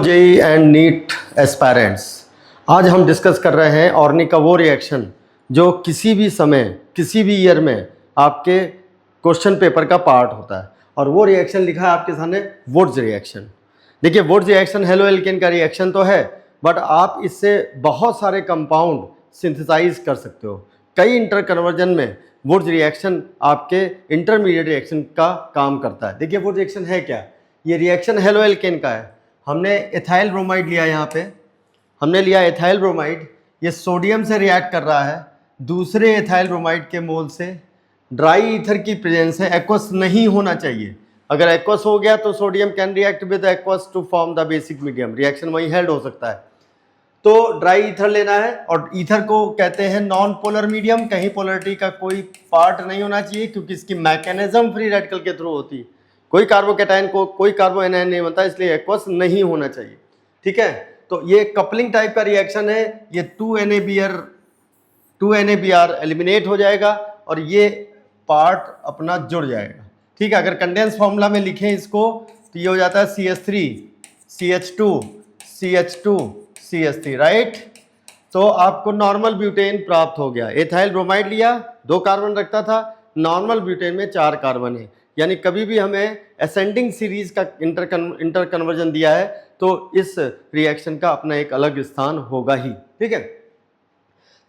JEE and NEET aspirants, आज हम discuss कर रहे हैं ऑर्निक का वो रिएक्शन जो किसी भी समय किसी भी ईयर में आपके क्वेश्चन पेपर का पार्ट होता है। और वो रिएक्शन लिखा है आपके सामने, वुड्स रिएक्शन। देखिए, वुड्स रिएक्शन हेलो एल्केन का रिएक्शन तो है, बट आप इससे बहुत सारे कंपाउंड सिंथेसाइज कर सकते हो। कई इंटर कन्वर्जन में वुड्स रिएक्शन आपके इंटरमीडिएट रिएक्शन का काम करता है। देखिए, वुड्स रिएक्शन है क्या? ये रिएक्शन हेलो एल्केन का है। हमने एथाइल ब्रोमाइड लिया, यहाँ पे हमने लिया एथाइल ब्रोमाइड। ये सोडियम से रिएक्ट कर रहा है दूसरे एथाइल ब्रोमाइड के मोल से। ड्राई ईथर की प्रेजेंस है, एक्वस नहीं होना चाहिए। अगर एक्वस हो गया तो sodium can react with aqueous to form the basic medium, reaction वहीं हेल्ड हो सकता है। तो ड्राई ईथर लेना है, और ईथर को कहते हैं नॉन पोलर मीडियम। कहीं पोलरिटी का कोई पार्ट नहीं होना चाहिए, क्योंकि इसकी मैकेनिज्म फ्री रेडिकल के थ्रू होती है। कोई कार्बोकैटायन को कोई कार्बो एनायन नहीं बनता, इसलिए एक्वस नहीं होना चाहिए। ठीक है, तो ये कपलिंग टाइप का रिएक्शन है। ये 2NaBr एलिमिनेट हो जाएगा और ये पार्ट अपना जुड़ जाएगा। ठीक है, अगर कंडेंस फॉर्मूला में लिखें इसको तो ये हो जाता है CH3 CH2 CH2 CH3, right. तो आपको नॉर्मल ब्यूटेन प्राप्त हो गया। एथाइल ब्रोमाइड लिया, 2 कार्बन रखता था, नॉर्मल ब्यूटेन में 4 कार्बन है। यानी कभी भी हमें असेंडिंग सीरीज का इंटर कन्वर्जन दिया है तो इस रिएक्शन का अपना एक अलग स्थान होगा ही। ठीक है,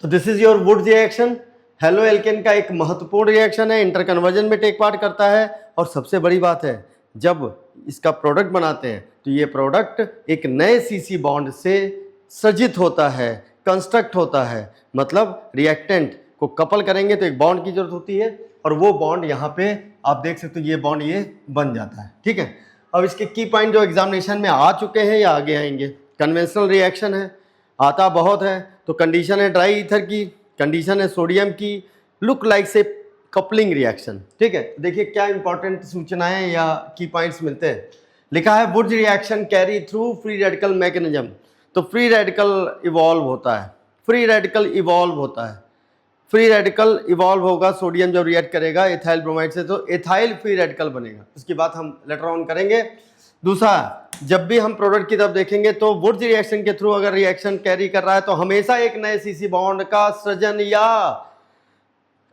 तो this is your Wurtz reaction. Halo alkane का एक महत्वपूर्ण रिएक्शन है, इंटर कन्वर्जन में टेक पार्ट करता है। और सबसे बड़ी बात है, जब इसका प्रोडक्ट बनाते हैं तो ये प्रोडक्ट एक नए CC बॉन्ड से सृजित होता है, कंस्ट्रक्ट होता है। मतलब रिएक्टेंट को कपल करेंगे तो एक बॉन्ड की जरूरत होती है, और वो बॉन्ड यहाँ पे आप देख सकते हो, ये बॉन्ड ये बन जाता है। ठीक है, अब इसके की पॉइंट जो एग्जामिनेशन में आ चुके हैं या आगे आएंगे। कन्वेंशनल रिएक्शन है, आता बहुत है। तो कंडीशन है ड्राई ईथर की, कंडीशन है सोडियम की, लुक लाइक से कपलिंग रिएक्शन। ठीक है, देखिए क्या इंपॉर्टेंट सूचनाएं या की पॉइंट्स मिलते हैं। लिखा है Wurtz reaction carry through free radical mechanism. तो फ्री रेडिकल इवॉल्व होता है, फ्री रेडिकल इवॉल्व होता है। फ्री रेडिकल इवॉल्व होगा सोडियम जब रिएक्ट करेगा एथाइल ब्रोमाइड से, तो एथाइल फ्री रेडिकल बनेगा। उसकी बात हम लेटर ऑन करेंगे। दूसरा, जब भी हम प्रोडक्ट की तरफ देखेंगे तो वुड्स रिएक्शन के थ्रू अगर रिएक्शन कैरी कर रहा है तो हमेशा एक नए CC बॉन्ड का सृजन या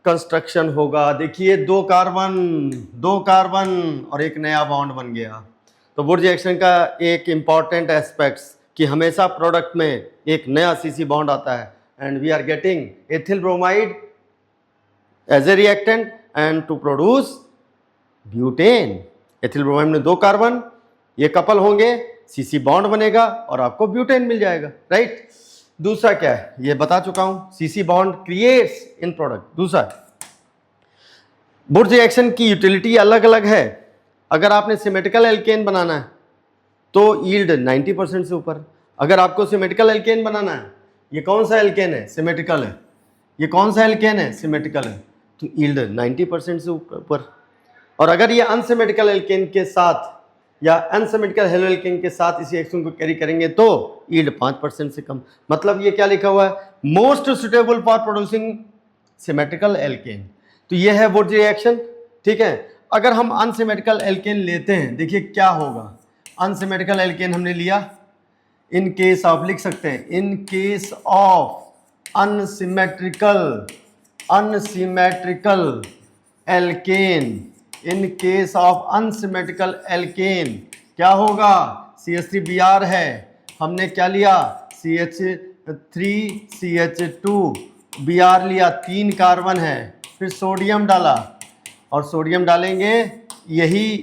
कंस्ट्रक्शन होगा। देखिए 2 कार्बन और एक नया बॉन्ड बन गया। तो वुड्स रिएक्शन का एक इंपॉर्टेंट एस्पेक्ट्स कि हमेशा प्रोडक्ट में एक नया CC बॉन्ड आता है, and we are getting ethyl bromide as a reactant and to produce butane। ethyl bromide में 2 कार्बन, ये कपल होंगे, CC बॉन्ड बनेगा और आपको ब्यूटेन मिल जाएगा, राइट। दूसरा क्या है, ये बता चुका हूं, CC बॉन्ड क्रिएट्स इन प्रोडक्ट। दूसरा, वुड्स रिएक्शन की यूटिलिटी अलग अलग है। अगर आपने सिमेट्रिकल एल्केन बनाना है तो यील्ड 90% से ऊपर। अगर आपको सिमेट्रिकल एल्केन बनाना है, ये कौन सा एल्केन है? सिमेट्रिकल है। ये कौन सा एल्केन है? सिमेट्रिकल है, तो यील्ड 90% से ऊपर। और अगर ये अनसिमेट्रिकल एल्केन के साथ या अनसिमेट्रिकल हेलो एल्केन के साथ इस रिएक्शन को कैरी करेंगे तो यील्ड 5% से कम। मतलब ये क्या लिखा हुआ है? Most suitable for producing symmetrical alkane. तो ये है वुड्स रिएक्शन। ठीक है, अगर हम अनसिमेट्रिकल एल्केन लेते हैं, देखिए क्या होगा। अनसिमेट्रिकल एल्केन हमने लिया, इन केस ऑफ लिख सकते हैं, in case of unsymmetrical alkane, in case of unsymmetrical alkane क्या होगा? CH3Br है, हमने क्या लिया? CH3 CH2 Br लिया, 3 कार्बन है, फिर सोडियम डाला, और सोडियम डालेंगे, यही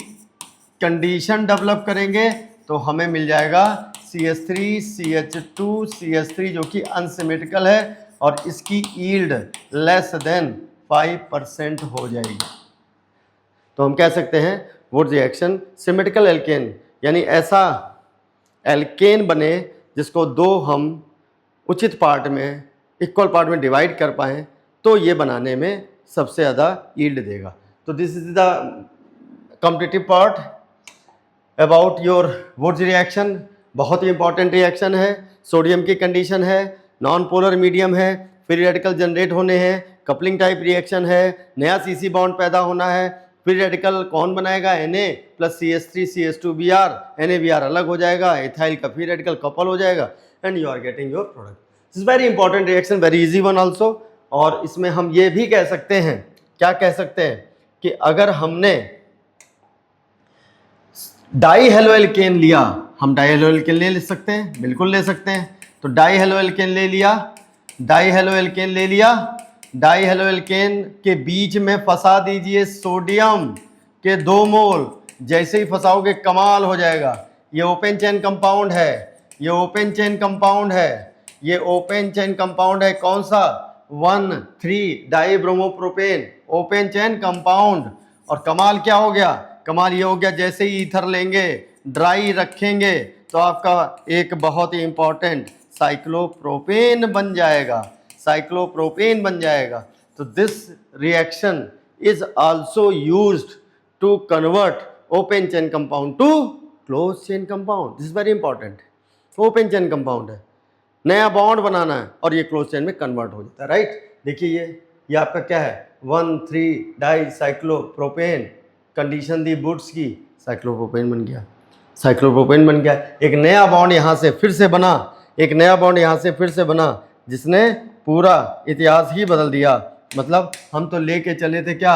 कंडीशन डेवलप करेंगे तो हमें मिल जाएगा CH3 CH2 CH3 जो कि अनसिमेट्रिकल है, और इसकी यील्ड लेस देन 5% हो जाएगी। तो हम कह सकते हैं वुड्स रिएक्शन सिमेट्रिकल एल्केन, यानी ऐसा एल्केन बने जिसको 2 हम उचित पार्ट में, इक्वल पार्ट में डिवाइड कर पाएँ, तो ये बनाने में सबसे ज़्यादा यील्ड देगा। तो this is the competitive part about your Wurtz reaction. बहुत ही इंपॉर्टेंट रिएक्शन है। सोडियम की कंडीशन है, नॉन पोलर मीडियम है, फ्री रेडिकल जनरेट होने हैं, कपलिंग टाइप रिएक्शन है, नया CC बॉन्ड पैदा होना है, फ्री रेडिकल कौन बनाएगा, Na प्लस CH3CH2Br, NaBr अलग हो जाएगा, इथाइल का फ्री रेडिकल कपल हो जाएगा and you are getting your product. This is very important reaction, very easy one also. और इसमें हम ये भी कह सकते हैं, क्या कह सकते हैं कि अगर हमने डाई हेलो एल्केन लिया, हम डाई हेलो एल्केन ले सकते हैं, बिल्कुल ले सकते हैं। तो डाई हेलो एल्केन ले लिया, डाई हेलो एल्केन ले लिया, डाई हेलो एल्केन के बीच में फंसा दीजिए सोडियम के 2 मोल। जैसे ही फंसाओगे कमाल हो जाएगा। ये ओपन चेन कंपाउंड है, ये ओपन चेन कंपाउंड है, ये ओपन चेन कंपाउंड है। कौन सा, 1,3 di bromopropane open chain compound. और कमाल क्या हो गया, कमाल ये हो गया जैसे ही ईथर लेंगे, ड्राई रखेंगे तो आपका एक बहुत ही इंपॉर्टेंट साइक्लोप्रोपेन बन जाएगा, साइक्लोप्रोपेन बन जाएगा। तो this reaction is also used to convert open chain compound to close chain compound. This is very important. Open chain compound है, नया बॉन्ड बनाना है और ये क्लोज चेन में कन्वर्ट हो जाता है, राइट। देखिए ये आपका क्या है, 1,3 डाई साइक्लोप्रोपेन, कंडीशन दी बुड्स की, साइक्लोप्रोपेन बन गया, साइक्लोप्रोपेन बन गया। एक नया बॉन्ड यहाँ से फिर से बना, एक नया बॉन्ड यहाँ से फिर से बना, जिसने पूरा इतिहास ही बदल दिया। मतलब हम तो लेके चले थे क्या,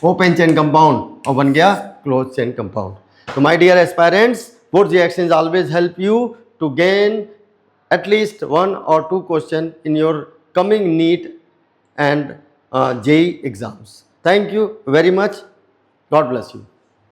ओपन चेन कंपाउंड, और बन गया क्लोज चेन कंपाउंड। तो my dear aspirants, Both reactions always help you to gain at least 1 or 2 questions in your coming NEET and JEE exams. Thank you very much. God bless you.